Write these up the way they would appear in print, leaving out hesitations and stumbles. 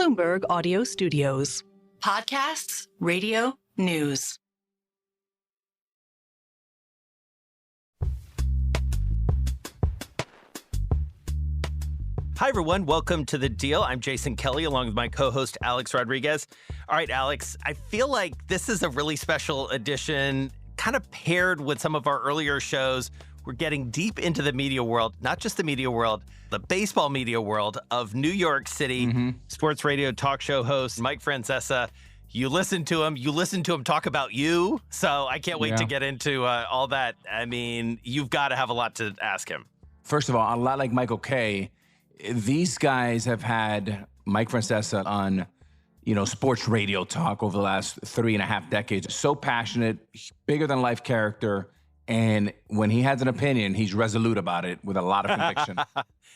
Bloomberg Audio Studios. Podcasts, radio, news. Hi, everyone. Welcome to The Deal. I'm Jason Kelly, along with my co-host, Alex Rodriguez. All right, Alex, I feel like this is a really special edition, kind of paired with some of our earlier shows. We're getting deep into the media world, not just the media world, the baseball media world of New York City. Sports radio talk show host Mike Francesa. You listen to him talk about you. So I can't wait to get into all that. I mean, you've got to have a lot to ask him. First of all, a lot like Michael Kay, these guys have had Mike Francesa on, sports radio talk over the last 3.5 decades. So passionate, bigger than life character. And when he has an opinion, he's resolute about it with a lot of conviction.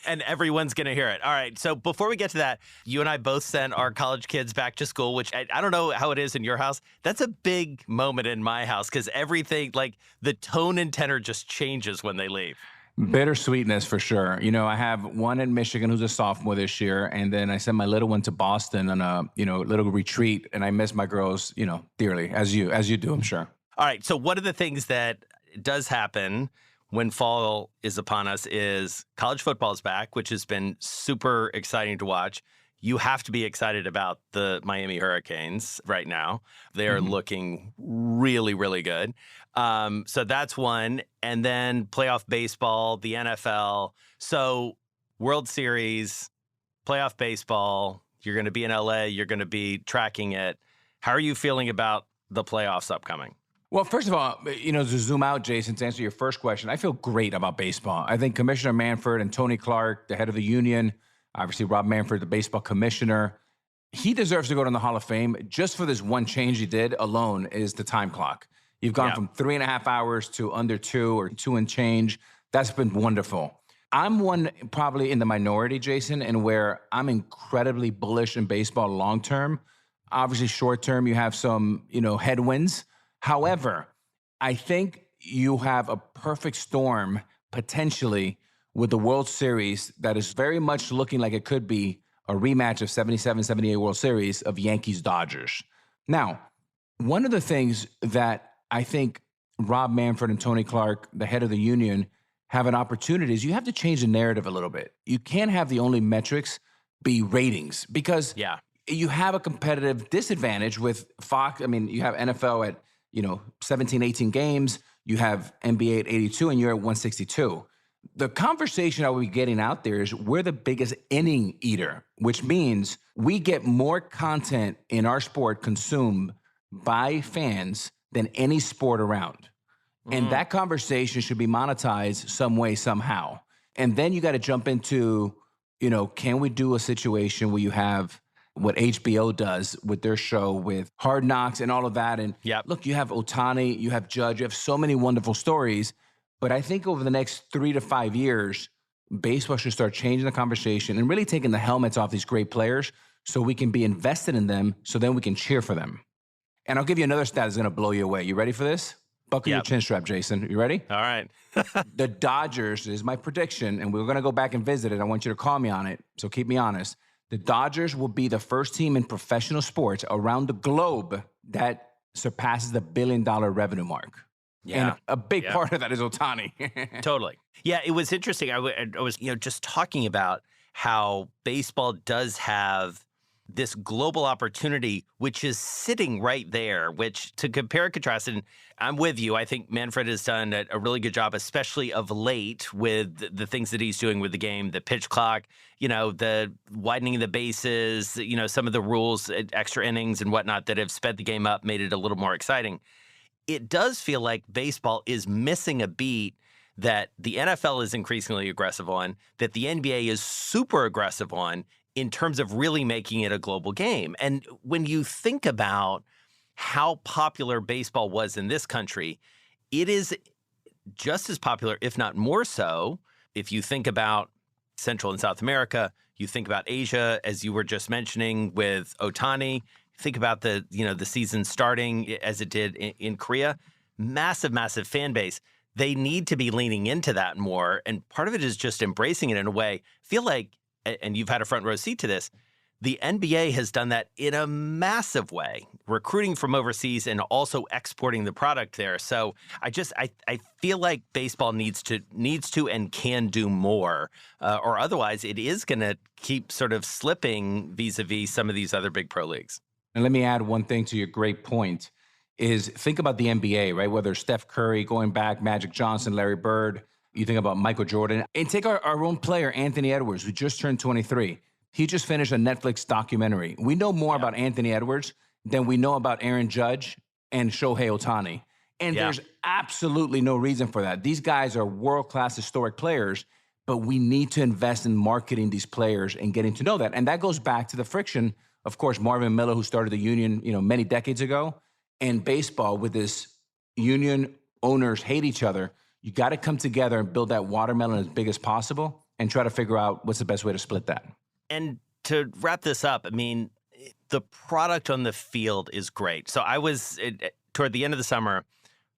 And everyone's going to hear it. All right. So before we get to that, you and I both sent our college kids back to school, which I don't know how it is in your house. That's a big moment in my house because everything, like the tone and tenor just changes when they leave. Bittersweetness for sure. I have one in Michigan who's a sophomore this year, and then I sent my little one to Boston on a, little retreat, and I miss my girls, dearly, as you do, I'm sure. All right. So one of the things that does happen when fall is upon us is college football is back, which has been super exciting to watch. You have to be excited about the Miami Hurricanes right now. They are looking really, really good. So that's one. And then playoff baseball, the NFL. So World Series, playoff baseball, you're going to be in LA, you're going to be tracking it. How are you feeling about the playoffs upcoming? Well, first of all, to zoom out, Jason, to answer your first question, I feel great about baseball. I think Commissioner Manfred and Tony Clark, the head of the union, obviously Rob Manfred, the baseball commissioner, he deserves to go to the Hall of Fame. Just for this one change he did alone is the time clock. You've gone from 3.5 hours to under 2 or 2 and change. That's been wonderful. I'm one probably in the minority, Jason, and where I'm incredibly bullish in baseball long term. Obviously, short term, you have some, headwinds. However, I think you have a perfect storm potentially with the World Series that is very much looking like it could be a rematch of 77, 78 World Series of Yankees-Dodgers. Now, one of the things that I think Rob Manfred and Tony Clark, the head of the union, have an opportunity is you have to change the narrative a little bit. You can't have the only metrics be ratings because you have a competitive disadvantage with Fox. I mean, you have NFL at 17, 18 games. You have NBA at 82, and you're at 162. The conversation I will be getting out there is we're the biggest inning eater, which means we get more content in our sport consumed by fans than any sport around. And that conversation should be monetized some way, somehow. And then you got to jump into, can we do a situation where you have what HBO does with their show with Hard Knocks and all of that. And look, you have Ohtani, you have Judge, you have so many wonderful stories. But I think over the next 3 to 5 years, baseball should start changing the conversation and really taking the helmets off these great players so we can be invested in them so then we can cheer for them. And I'll give you another stat that's going to blow you away. You ready for this? Buckle your chin strap, Jason. You ready? All right. The Dodgers is my prediction, and we're going to go back and visit it. I want you to call me on it, so keep me honest. The Dodgers will be the first team in professional sports around the globe that surpasses the $1 billion revenue mark. Yeah. And a big part of that is Ohtani. Totally. Yeah, it was interesting. I was just talking about how baseball does have this global opportunity, which is sitting right there, which to compare and contrast, and I'm with you, I think Manfred has done a really good job, especially of late with the things that he's doing with the game, the pitch clock, the widening of the bases, some of the rules, extra innings and whatnot that have sped the game up, made it a little more exciting. It does feel like baseball is missing a beat that the NFL is increasingly aggressive on, that the NBA is super aggressive on, in terms of really making it a global game. And when you think about how popular baseball was in this country, it is just as popular, if not more so, if you think about Central and South America, you think about Asia, as you were just mentioning with Ohtani, think about the season starting as it did in Korea, massive, massive fan base. They need to be leaning into that more. And part of it is just embracing it in a way. Feel like, and you've had a front row seat to this, The NBA has done that in a massive way, recruiting from overseas and also exporting the product there. So I feel like baseball needs to and can do more, or otherwise it is going to keep sort of slipping vis-a-vis some of these other big pro leagues. And let me add one thing to your great point is think about the NBA, right? Whether Steph Curry, going back, Magic Johnson, Larry Bird, you think about Michael Jordan, and take our own player, Anthony Edwards, who just turned 23. He just finished a Netflix documentary. We know more about Anthony Edwards than we know about Aaron Judge and Shohei Ohtani. And there's absolutely no reason for that. These guys are world-class historic players, but we need to invest in marketing these players and getting to know that. And that goes back to the friction, of course, Marvin Miller, who started the union, many decades ago, and baseball with this union owners hate each other. You got to come together and build that watermelon as big as possible and try to figure out what's the best way to split that. And to wrap this up, I mean, the product on the field is great. So I was, toward the end of the summer,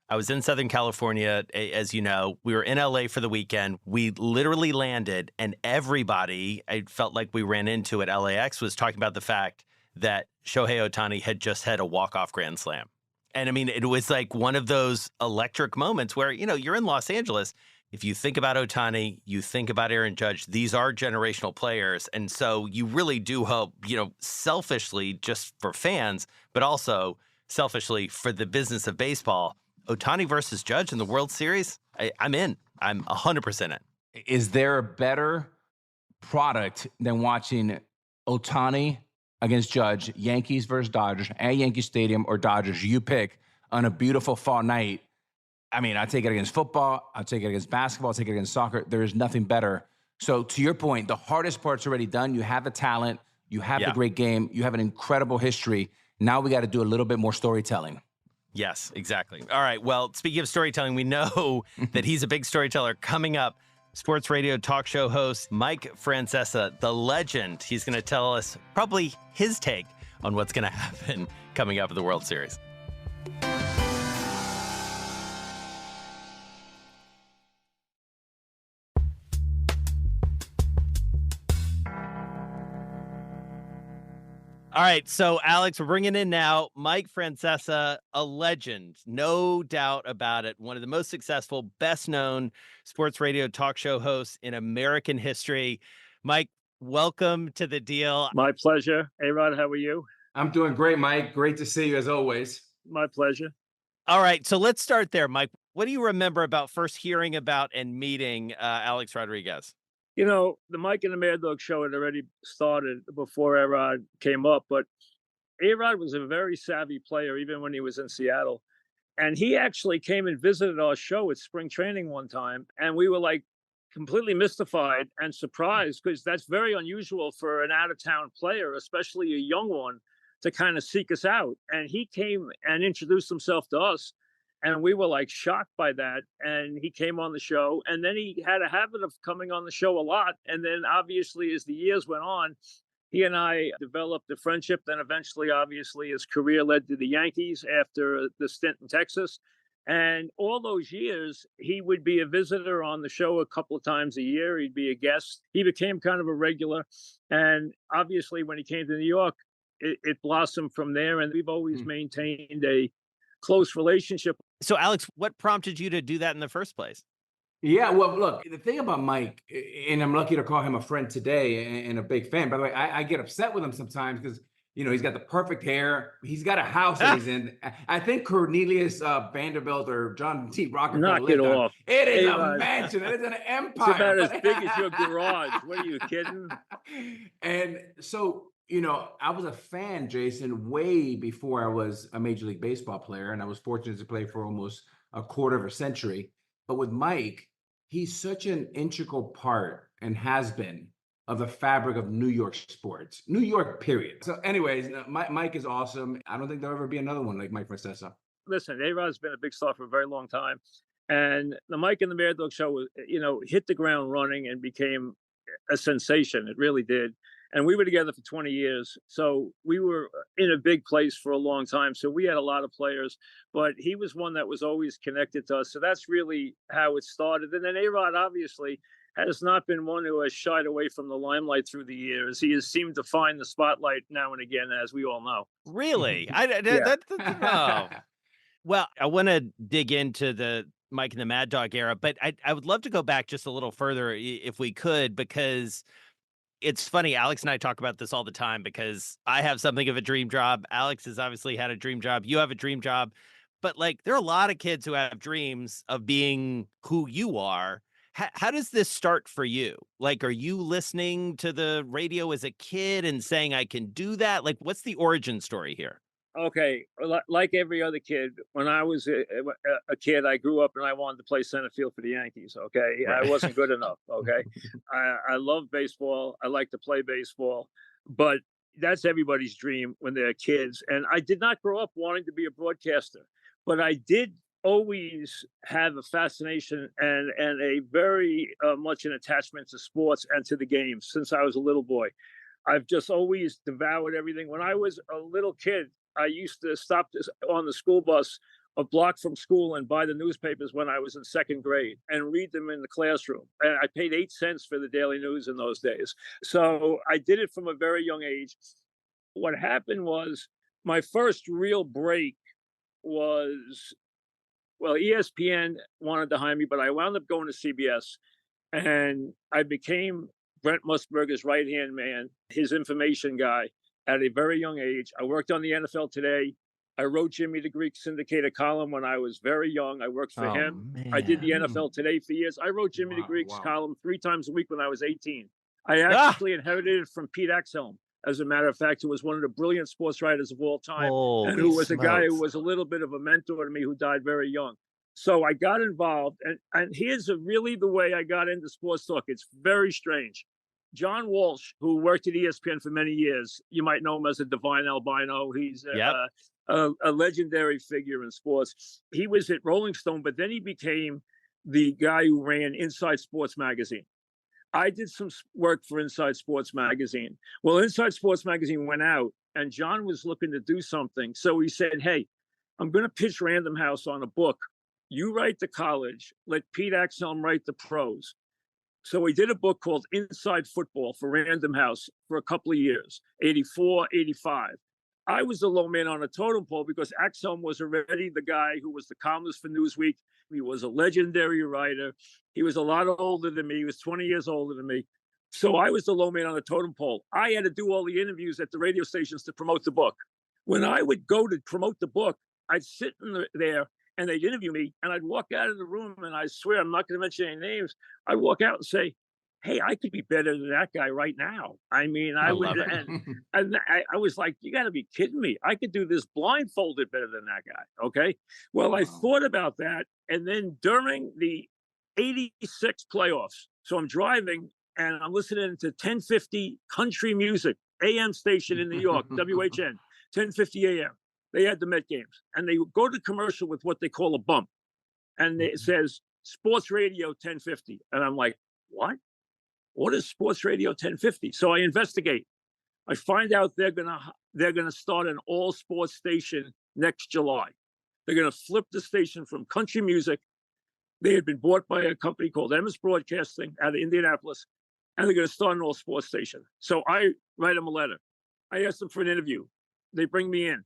I was in Southern California, as you know. We were in LA for the weekend. We literally landed, and everybody, I felt like we ran into at LAX, was talking about the fact that Shohei Ohtani had just had a walk-off grand slam. And I mean, it was like one of those electric moments where, you're in Los Angeles. If you think about Ohtani, you think about Aaron Judge, these are generational players. And so you really do hope, selfishly just for fans, but also selfishly for the business of baseball, Ohtani versus Judge in the World Series, I'm in. I'm 100% in. Is there a better product than watching Ohtani against Judge, Yankees versus Dodgers, at Yankee Stadium or Dodgers? You pick on a beautiful fall night. I mean, I take it against football. I'll take it against basketball. I'll take it against soccer. There is nothing better. So to your point, the hardest part's already done. You have the talent. You have the great game. You have an incredible history. Now we got to do a little bit more storytelling. Yes, exactly. All right. Well, speaking of storytelling, we know that he's a big storyteller. Coming up, sports radio talk show host Mike Francesa, the legend. He's going to tell us probably his take on what's going to happen coming up at the World Series. All right, so Alex, we're bringing in now Mike Francesa, a legend, no doubt about it. One of the most successful, best-known sports radio talk show hosts in American history. Mike, welcome to the deal. My pleasure. A-Rod, how are you? I'm doing great, Mike. Great to see you as always. My pleasure. All right, so let's start there, Mike. What do you remember about first hearing about and meeting Alex Rodriguez? The Mike and the Mad Dog show had already started before A-Rod came up, but A-Rod was a very savvy player, even when he was in Seattle. And he actually came and visited our show at spring training one time, and we were like completely mystified and surprised, because that's very unusual for an out-of-town player, especially a young one, to kind of seek us out. And he came and introduced himself to us. And we were like shocked by that. And he came on the show, and then he had a habit of coming on the show a lot. And then obviously, as the years went on, he and I developed a friendship. Then eventually, obviously, his career led to the Yankees after the stint in Texas. And all those years, he would be a visitor on the show a couple of times a year. He'd be a guest. He became kind of a regular. And obviously, when he came to New York, it blossomed from there. And we've always maintained a close relationship. So, Alex, what prompted you to do that in the first place? Yeah, well, look, the thing about Mike, and I'm lucky to call him a friend today and a big fan. By the way, I get upset with him sometimes because, he's got the perfect hair. He's got a house that he's in. I think Cornelius Vanderbilt or John T. Rockefeller. Knock it off. It is a mansion. It is an empire. It's about as big as your garage. What are you kidding? And so, I was a fan, Jason, way before I was a Major League Baseball player, and I was fortunate to play for almost a quarter of a century. But with Mike, he's such an integral part and has been of the fabric of New York sports, New York, period. So anyways, Mike is awesome. I don't think there'll ever be another one like Mike Francesa. Listen, A-Rod's been a big star for a very long time. And the Mike and the Mad Dog show, hit the ground running and became a sensation. It really did. And we were together for 20 years. So we were in a big place for a long time. So we had a lot of players, but he was one that was always connected to us. So that's really how it started. And then A-Rod, obviously, has not been one who has shied away from the limelight through the years. He has seemed to find the spotlight now and again, as we all know. Really? Yeah. Oh. Well, I want to dig into the Mike and the Mad Dog era, but I would love to go back just a little further if we could, because it's funny. Alex and I talk about this all the time because I have something of a dream job. Alex has obviously had a dream job. You have a dream job. But like, there are a lot of kids who have dreams of being who you are. How does this start for you? Like, are you listening to the radio as a kid and saying, I can do that? Like, what's the origin story here? Okay, like every other kid, when I was a kid, I grew up and I wanted to play center field for the Yankees. Okay, I Right. wasn't good enough. Okay, I love baseball. I like to play baseball, but that's everybody's dream when they're kids. And I did not grow up wanting to be a broadcaster, but I did always have a fascination and a very much an attachment to sports and to the games since I was a little boy. I've just always devoured everything. When I was a little kid, I used to stop on the school bus a block from school and buy the newspapers when I was in second grade and read them in the classroom. And I paid 8 cents for the Daily News in those days. So I did it from a very young age. What happened was my first real break was, well, ESPN wanted to hire me, but I wound up going to CBS and I became Brent Musburger's right-hand man, his information guy at a very young age. I worked on the NFL Today. I wrote Jimmy the Greek syndicated column when I was very young. I worked for him. I did the NFL Today for years. I wrote Jimmy the Greek's column 3 times a week when I was 18. I actually inherited it from Pete Axelm. As a matter of fact, who was one of the brilliant sports writers of all time, and who was a guy who was a little bit of a mentor to me, who died very young. So I got involved, and here's really the way I got into sports talk. It's very strange. John Walsh, who worked at ESPN for many years, you might know him as a divine albino. He's a legendary figure in sports. He was at Rolling Stone, but then he became the guy who ran Inside Sports Magazine. I did some work for Inside Sports Magazine. Well, Inside Sports Magazine went out, and John was looking to do something. So he said, hey, I'm going to pitch Random House on a book. You write the college, let Pete Axelm write the pros. So we did a book called Inside Football for Random House for a couple of years, 84, 85. I was the low man on a totem pole because Axelm was already the guy who was the columnist for Newsweek. He was a legendary writer. He was a lot older than me. He was 20 years older than me. So I was the low man on the totem pole. I had to do all the interviews at the radio stations to promote the book. When I would go to promote the book, I'd sit there and they'd interview me, and I'd walk out of the room, and I swear I'm not going to mention any names. I'd walk out and say, hey, I could be better than that guy right now. I mean, I would, and I was like, you got to be kidding me. I could do this blindfolded better than that guy. Okay. Well, I thought about that. And then during the 86 playoffs, so I'm driving and I'm listening to 1050 country music, AM station in New York, WHN, 1050 AM. They had the Met games, and they would go to commercial with what they call a bump. And it says Sports Radio 1050. And I'm like, what? What is Sports Radio 1050? So I investigate. I find out they're gonna start an all sports station next July. They're gonna flip the station from country music. They had been bought by a company called Emmis Broadcasting out of Indianapolis, and they're gonna start an all sports station. So I write them a letter. I ask them for an interview. They bring me in.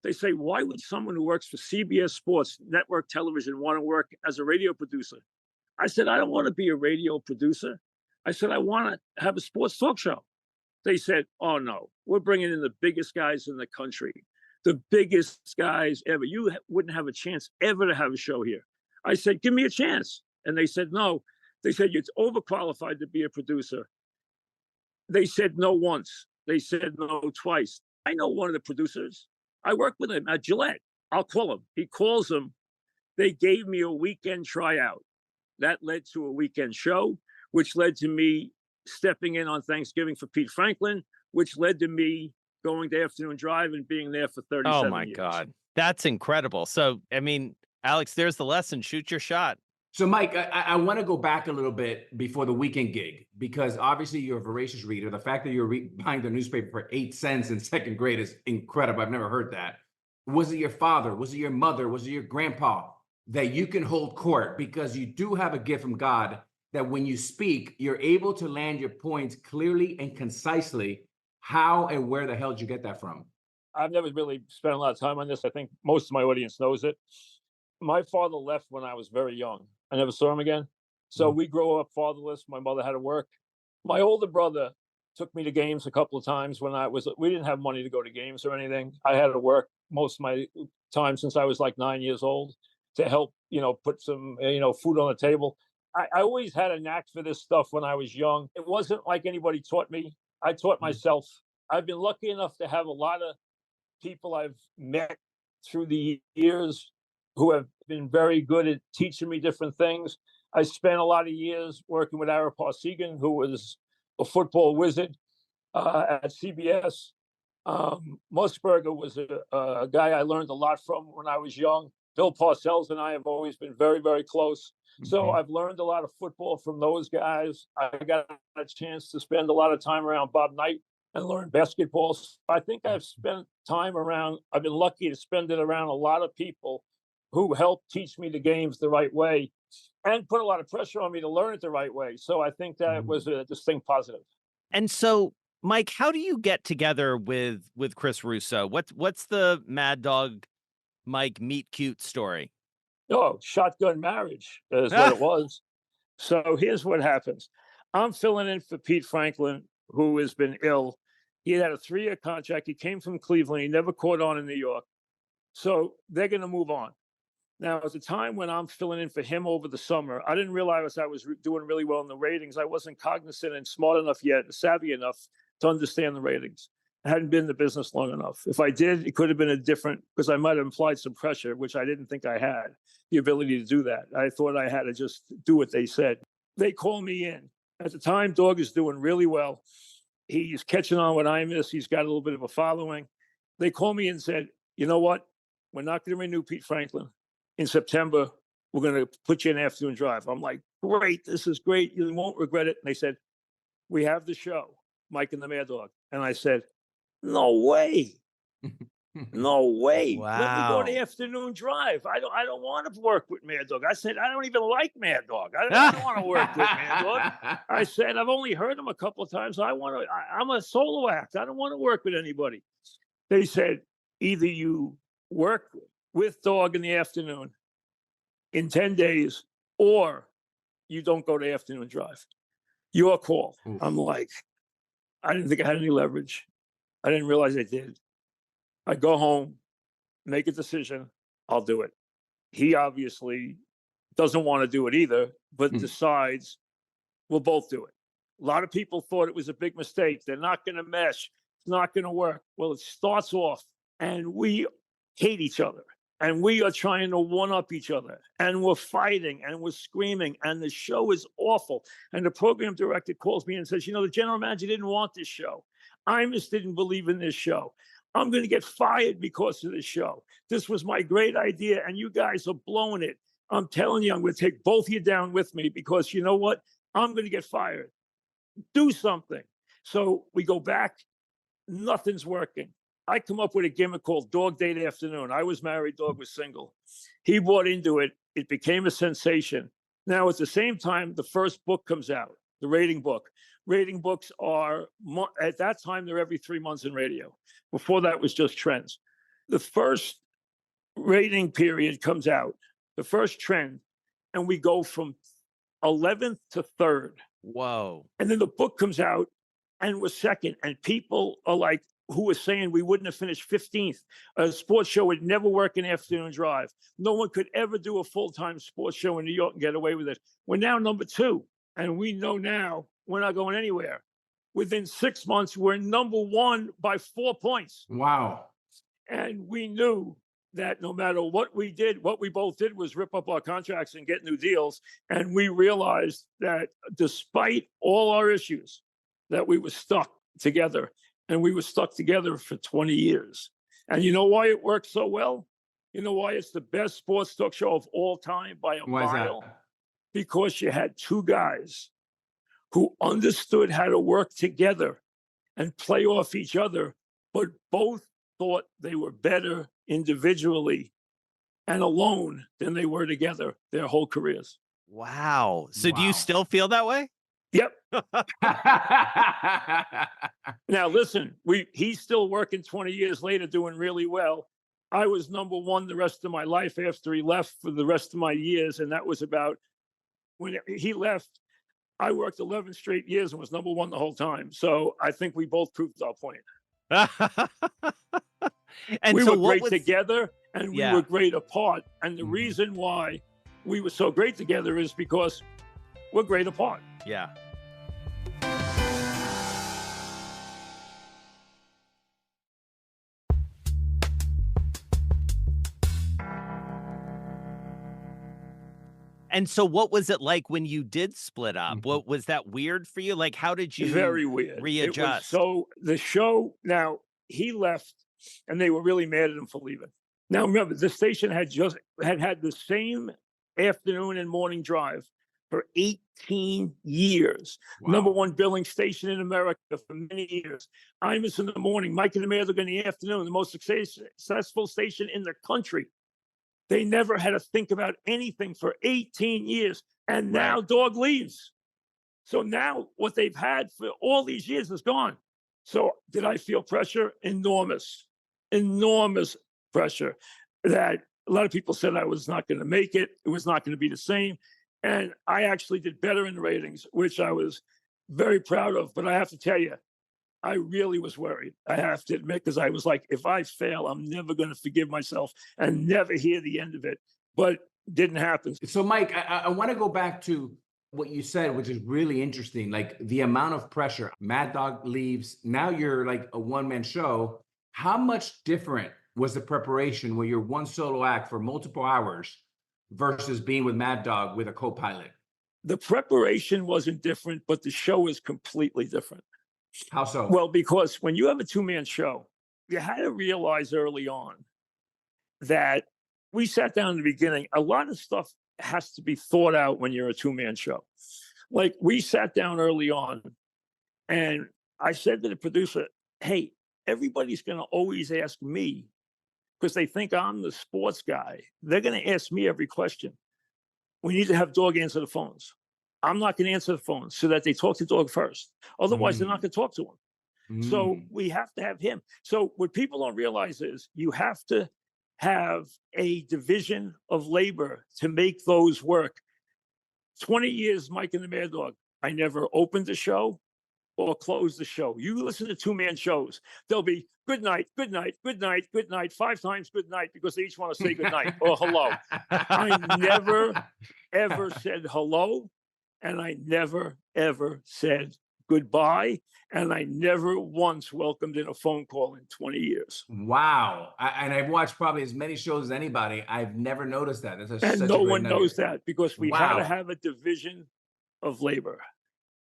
They say, why would someone who works for CBS Sports Network Television want to work as a radio producer? I said, I don't want to be a radio producer. I said, I want to have a sports talk show. They said, oh, no, we're bringing in the biggest guys in the country, the biggest guys ever. You wouldn't have a chance ever to have a show here. I said, give me a chance. And they said, no. They said, you're overqualified to be a producer. They said no once. They said no twice. I know one of the producers. I work with him at Gillette. I'll call him. He calls him. They gave me a weekend tryout. That led to a weekend show, which led to me stepping in on Thanksgiving for Pete Franklin, which led to me going to Afternoon Drive and being there for 37 years. Oh, my God. That's incredible. So, I mean, Alex, there's the lesson. Shoot your shot. So, Mike, I want to go back a little bit before the weekend gig, because obviously you're a voracious reader. The fact that you're buying the newspaper for 8 cents in second grade is incredible. I've never heard that. Was it your father? Was it your mother? Was it your grandpa that you can hold court? Because you do have a gift from God that when you speak, you're able to land your points clearly and concisely. How and where the hell did you get that from? I've never really spent a lot of time on this. I think most of my audience knows it. My father left when I was very young. I never saw him again. So we grew up fatherless. My mother had to work. My older brother took me to games a couple of times when we didn't have money to go to games or anything. I had to work most of my time since I was like 9 years old to help, put some, food on the table. I always had a knack for this stuff when I was young. It wasn't like anybody taught me. I taught myself. I've been lucky enough to have a lot of people I've met through the years who have been very good at teaching me different things. I spent a lot of years working with Ara Parsegan, who was a football wizard at CBS. Musburger was a guy I learned a lot from when I was young. Bill Parcells and I have always been very, very close. So I've learned a lot of football from those guys. I got a chance to spend a lot of time around Bob Knight and learn basketball. I think I've been lucky to spend it around a lot of people who helped teach me the games the right way and put a lot of pressure on me to learn it the right way. So I think that was a distinct positive. And so, Mike, how do you get together with Chris Russo? What's the Mad Dog Mike meet cute story? Oh, shotgun marriage is what it was. So here's what happens. I'm filling in for Pete Franklin, who has been ill. He had a 3-year contract. He came from Cleveland. He never caught on in New York. So they're going to move on. Now, at the time when I'm filling in for him over the summer, I didn't realize I was doing really well in the ratings. I wasn't cognizant and smart enough yet, savvy enough to understand the ratings. I hadn't been in the business long enough. If I did, it could have been because I might have implied some pressure, which I didn't think I had the ability to do that. I thought I had to just do what they said. They called me in. At the time, Dog is doing really well. He's catching on what I miss. He's got a little bit of a following. They called me and said, you know what? We're not going to renew Pete Franklin. In September, we're going to put you in afternoon drive. I'm like, great. This is great. You won't regret it. And they said, we have the show, Mike and the Mad Dog. And I said, no way. No way. Wow. Let me go to afternoon drive. I don't want to work with Mad Dog. I said, I don't even like Mad Dog. I don't want to work with Mad Dog. I said, I've only heard him a couple of times. I'm a solo act. I don't want to work with anybody. They said, either you work with Dog in the afternoon in 10 days, or you don't go to afternoon drive. Your call. Oof. I'm like, I didn't think I had any leverage. I didn't realize I did. I go home, make a decision, I'll do it. He obviously doesn't want to do it either, but decides we'll both do it. A lot of people thought it was a big mistake. They're not going to mesh. It's not going to work. Well, it starts off and we hate each other and we are trying to one-up each other and we're fighting and we're screaming and the show is awful. And the program director calls me and says, the general manager didn't want this show. I just didn't believe in this show. I'm going to get fired because of this show. This was my great idea, and you guys are blowing it. I'm telling you, I'm going to take both of you down with me because you know what? I'm going to get fired. Do something. So we go back. Nothing's working. I come up with a gimmick called Dog Date Afternoon. I was married. Dog was single. He bought into it. It became a sensation. Now, at the same time, the first book comes out, the rating book. Rating books are, at that time, they're every 3 months in radio. Before that was just trends. The first rating period comes out, the first trend, and we go from 11th to 3rd. Whoa. And then the book comes out, and we're second. And people are like, who were saying we wouldn't have finished 15th. A sports show would never work in afternoon drive. No one could ever do a full-time sports show in New York and get away with it. We're now number 2. And we know now we're not going anywhere. Within 6 months, we're number 1 by 4 points. Wow. And we knew that no matter what we did, what we both did was rip up our contracts and get new deals. And we realized that despite all our issues, that we were stuck together. And we were stuck together for 20 years. And you know why it worked so well? You know why it's the best sports talk show of all time by a mile? Because you had 2 guys who understood how to work together and play off each other, but both thought they were better individually and alone than they were together their whole careers. Wow. So do you Wow. still feel that way? Yep. Now, listen, he's still working 20 years later, doing really well. I was number one the rest of my life after he left for the rest of my years. And that was about when he left. I worked 11 straight years and was number one the whole time. So I think we both proved our point. And We so were what great was together and we Yeah. were great apart. And the Mhm. reason why we were so great together is because we're great apart. Yeah. And so what was it like when you did split up? Mhm. What was that weird for you? Like, how did you Very weird. It was readjust? so the show, now he left and they were really mad at him for leaving. Now remember, the station had had the same afternoon and morning drive for 18 years. Number Wow. one billing station in America for many years. Imus in the morning, Mike and the Mayor in the afternoon, the most successful station in the country. They never had to think about anything for 18 years. And now Right. Dog leaves. So now what they've had for all these years is gone. So did I feel pressure? Enormous, enormous pressure that a lot of people said I was not going to make it. It was not going to be the same. And I actually did better in the ratings, which I was very proud of. But I have to tell you, I really was worried. I have to admit, because I was like, if I fail, I'm never going to forgive myself and never hear the end of it. But didn't happen. So, Mike, I want to go back to what you said, which is really interesting. Like the amount of pressure. Mad Dog leaves. Now you're like a one-man show. How much different was the preparation when you're one solo act for multiple hours versus being with Mad Dog with a co-pilot? The preparation wasn't different, but the show is completely different. How so? Well, because when you have a two-man show, you had to realize early on that we sat down in the beginning. A lot of stuff has to be thought out when you're a two-man show. Like we sat down early on and I said to the producer, hey, everybody's going to always ask me because they think I'm the sports guy. They're going to ask me every question. We need to have Dog answer the phones. I'm not going to answer the phones so that they talk to Dog first. Otherwise, they're not going to talk to him. So we have to have him. So what people don't realize is you have to have a division of labor to make those work. 20 years, Mike and the Mad Dog, I never opened the show or closed the show. You listen to two-man shows, there'll be good night, good night, good night, good night, 5 times good night because they each want to say good night or hello. I never, ever said hello, and I never, ever said goodbye, and I never once welcomed in a phone call in 20 years. Wow. And I've watched probably as many shows as anybody. I've never noticed that. That's And such no a great one nugget. knows that because we had to Wow. have a division of labor.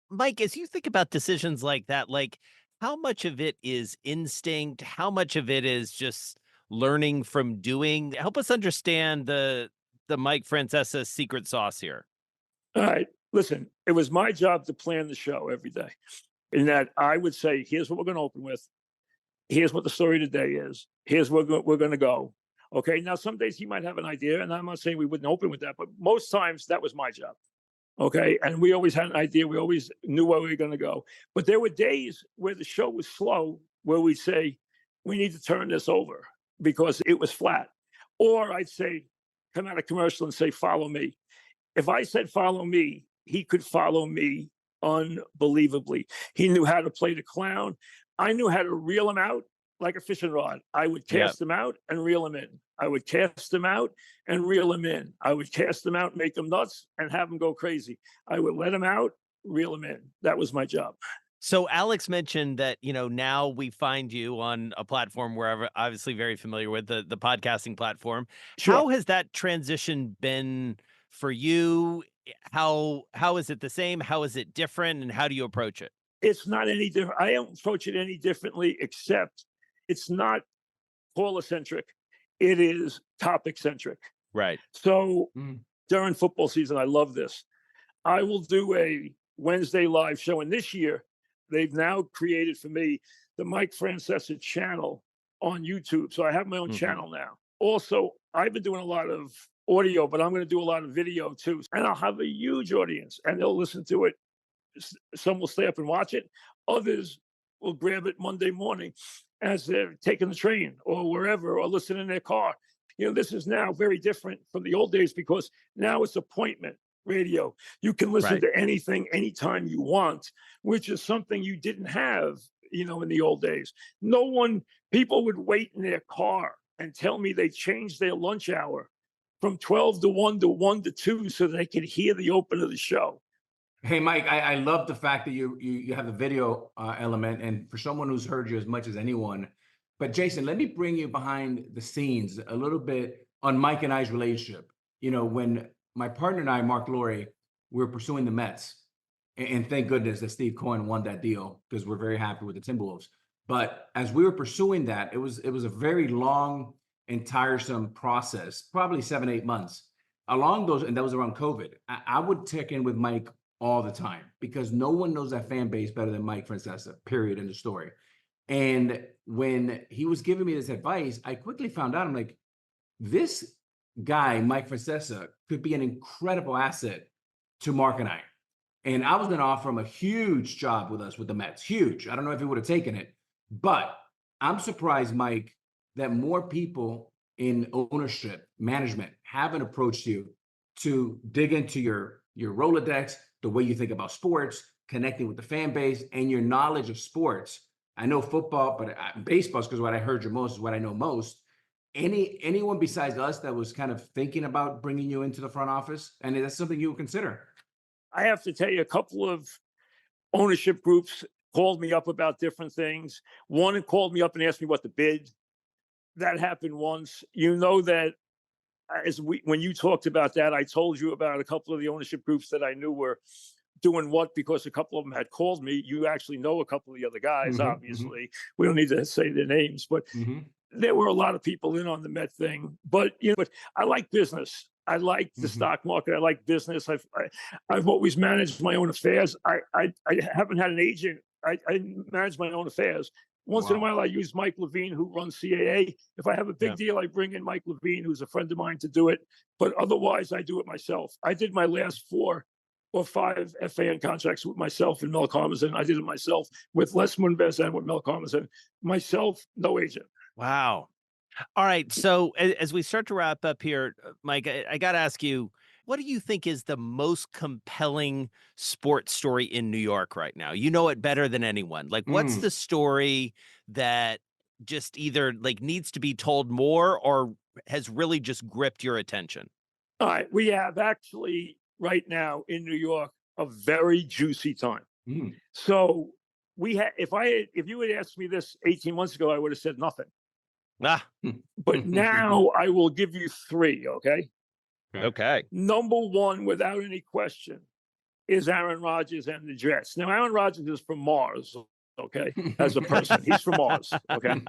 Mike, as you think about decisions like that, like how much of it is instinct? How much of it is just learning from doing? Help us understand the Mike Francesa secret sauce here. All right, listen, it was my job to plan the show every day. In that I would say, here's what we're going to open with. Here's what the story today is. Here's where we're going to go. Okay, now some days he might have an idea, and I'm not saying we wouldn't open with that, but most times that was my job. Okay, and we always had an idea. We always knew where we were going to go. But there were days where the show was slow, where we'd say, we need to turn this over because it was flat. Or I'd say, come out of commercial and say, follow me. If I said, follow me, he could follow me unbelievably. He knew how to play the clown. I knew how to reel him out like a fishing rod. I would cast him out and reel him in. I would cast him out and reel him in. I would cast him out, make him nuts, and have him go crazy. I would let him out, reel him in. That was my job. So Alex mentioned that, now we find you on a platform where I'm obviously very familiar with, the podcasting platform. Sure. How has that transition been for you? How is it the same? How is it different? And how do you approach it? It's not any different. I don't approach it any differently, except it's not caller-centric. It is topic-centric. Right. So during football season, I love this. I will do a Wednesday live show. And this year, they've now created for me the Mike Francesa channel on YouTube. So I have my own channel now. Also, I've been doing a lot of audio, but I'm going to do a lot of video too. And I'll have a huge audience and they'll listen to it. Some will stay up and watch it. Others will grab it Monday morning as they're taking the train or wherever or listening in their car. This is now very different from the old days because now it's appointment radio. You can listen to anything, anytime you want, which is something you didn't have, in the old days. People would wait in their car and tell me they changed their lunch hour from 12 to 1 to 1 to 2 so they could hear the open of the show. Hey, Mike, I love the fact that you have the video element, and for someone who's heard you as much as anyone. But Jason, let me bring you behind the scenes a little bit on Mike and I's relationship. When my partner and I, Mark Laurie, we were pursuing the Mets, and thank goodness that Steve Cohen won that deal because we're very happy with the Timberwolves. But as we were pursuing that, it was a very long and tiresome process, probably 7-8 months. Along those, and that was around COVID. I would check in with Mike all the time because no one knows that fan base better than Mike Francesa, period, in the story. And when he was giving me this advice, I quickly found out, I'm like, this guy, Mike Francesa, could be an incredible asset to Mark and I. And I was going to offer him a huge job with us with the Mets. Huge. I don't know if he would have taken it, but I'm surprised, Mike, that more people in ownership, management haven't approached you to dig into your Rolodex, the way you think about sports, connecting with the fan base, and your knowledge of sports. I know football, but baseball is because what I heard you most is what I know most. Anyone besides us that was kind of thinking about bringing you into the front office? And that's something you would consider? I have to tell you, a couple of ownership groups called me up about different things. One called me up and asked me what to bid. That happened once. That when you talked about that, I told you about a couple of the ownership groups that I knew were doing what, because a couple of them had called me. You actually know a couple of the other guys, obviously. We don't need to say their names, but there were a lot of people in on the Met thing. But but I like business. I like the stock market. I like business. I've always managed my own affairs. I haven't had an agent. I manage my own affairs. Once in a while, I use Mike Levine, who runs CAA. If I have a big deal, I bring in Mike Levine, who's a friend of mine, to do it. But otherwise, I do it myself. I did my last 4 or 5 FAN contracts with myself and Mel Karmazin. I did it myself with Les Moonves and with Mel Karmazin. Myself, no agent. Wow. All right. So as we start to wrap up here, Mike, I got to ask you, what do you think is the most compelling sports story in New York right now? You know it better than anyone. Like, what's the story that just either needs to be told more or has really just gripped your attention? All right. We have actually right now in New York a very juicy time. So if you had asked me this 18 months ago, I would have said nothing. But now I will give you 3, okay? Okay. Number 1, without any question, is Aaron Rodgers and the Jets. Now, Aaron Rodgers is from Mars, okay, as a person. He's from Mars, okay?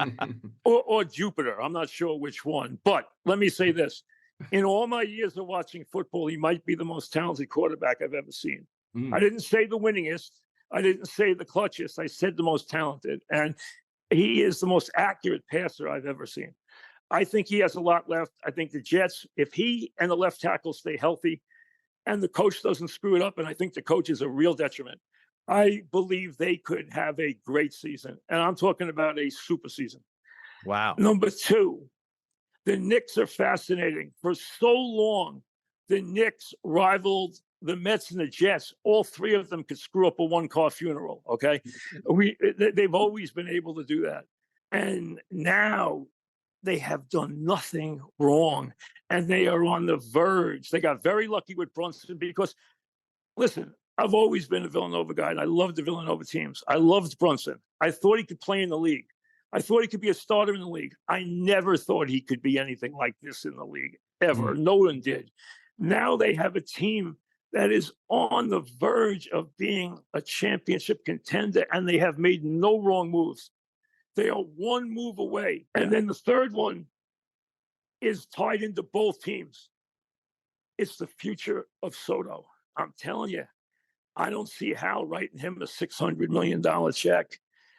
Or Jupiter. I'm not sure which one. But let me say this. In all my years of watching football, he might be the most talented quarterback I've ever seen. I didn't say the winningest. I didn't say the clutchest. I said the most talented. And he is the most accurate passer I've ever seen. I think he has a lot left. I think the Jets, if he and the left tackle stay healthy and the coach doesn't screw it up, and I think the coach is a real detriment, I believe they could have a great season. And I'm talking about a super season. Wow. Number 2, the Knicks are fascinating. For so long, the Knicks rivaled the Mets and the Jets. All 3 of them could screw up a 1-car funeral, okay? They've always been able to do that. And now they have done nothing wrong, and they are on the verge. They got very lucky with Brunson because, listen, I've always been a Villanova guy, and I loved the Villanova teams. I loved Brunson. I thought he could play in the league. I thought he could be a starter in the league. I never thought he could be anything like this in the league, ever. No one did. Now they have a team that is on the verge of being a championship contender, and they have made no wrong moves. They are 1 move away. And then the third one is tied into both teams. It's the future of Soto. I'm telling you, I don't see Hal writing him a $600 million check.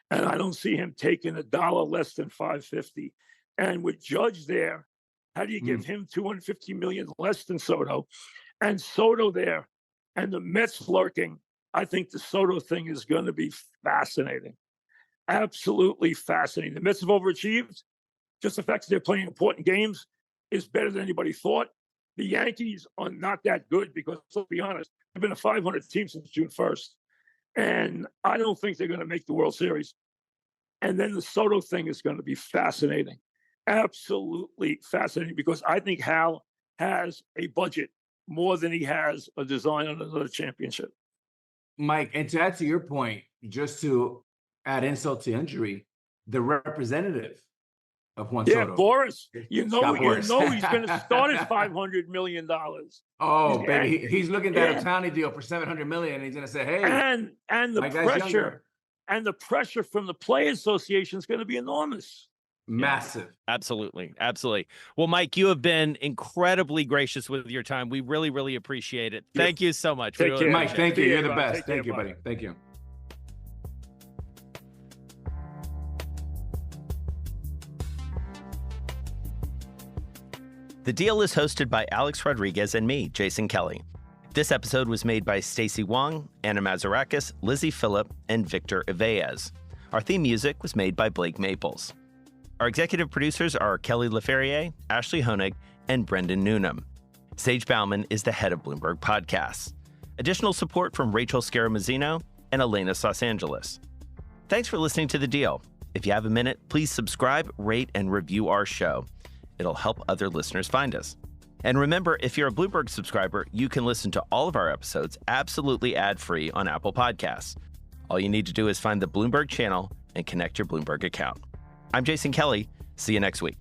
And I don't see him taking $1 less than $550. And with Judge there, How do you give him $250 million less than Soto? And Soto there, and the Mets lurking. I think the Soto thing is going to be fascinating. Absolutely fascinating. The Mets have overachieved. Just the fact that they're playing important games is better than anybody thought. The Yankees are not that good because, let's be honest, they've been a 500 team since June 1st. And I don't think they're going to make the World Series. And then the Soto thing is going to be fascinating. Absolutely fascinating, because I think Hal has a budget more than he has a design on another championship. Mike, and to add to your point, just to add insult to injury, the representative of Juan Soto. Boris. You know Boris. he's going to start at $500 million. Oh, baby. He's looking at a Ohtani deal for $700 million, and he's going to say, hey. And the pressure, and the pressure from the Players Association is going to be enormous. Massive. Yeah. Absolutely. Absolutely. Well, Mike, you have been incredibly gracious with your time. We really, really appreciate it. Thank you so much. Take care. Mike, thank you. You're the best. Take Thank care, you, buddy. Thank you. The Deal is hosted by Alex Rodriguez and me, Jason Kelly. This episode was made by Stacey Wong, Anna Mazarakis, Lizzie Phillip, and Victor Iveas. Our theme music was made by Blake Maples. Our executive producers are Kelly LaFerriere, Ashley Honig, and Brendan Newnham. Sage Bauman is the head of Bloomberg Podcasts. Additional support from Rachel Scaramuzzino and Elena Sausangelis. Thanks for listening to The Deal. If you have a minute, please subscribe, rate, and review our show. It'll help other listeners find us. And remember, if you're a Bloomberg subscriber, you can listen to all of our episodes absolutely ad-free on Apple Podcasts. All you need to do is find the Bloomberg channel and connect your Bloomberg account. I'm Jason Kelly. See you next week.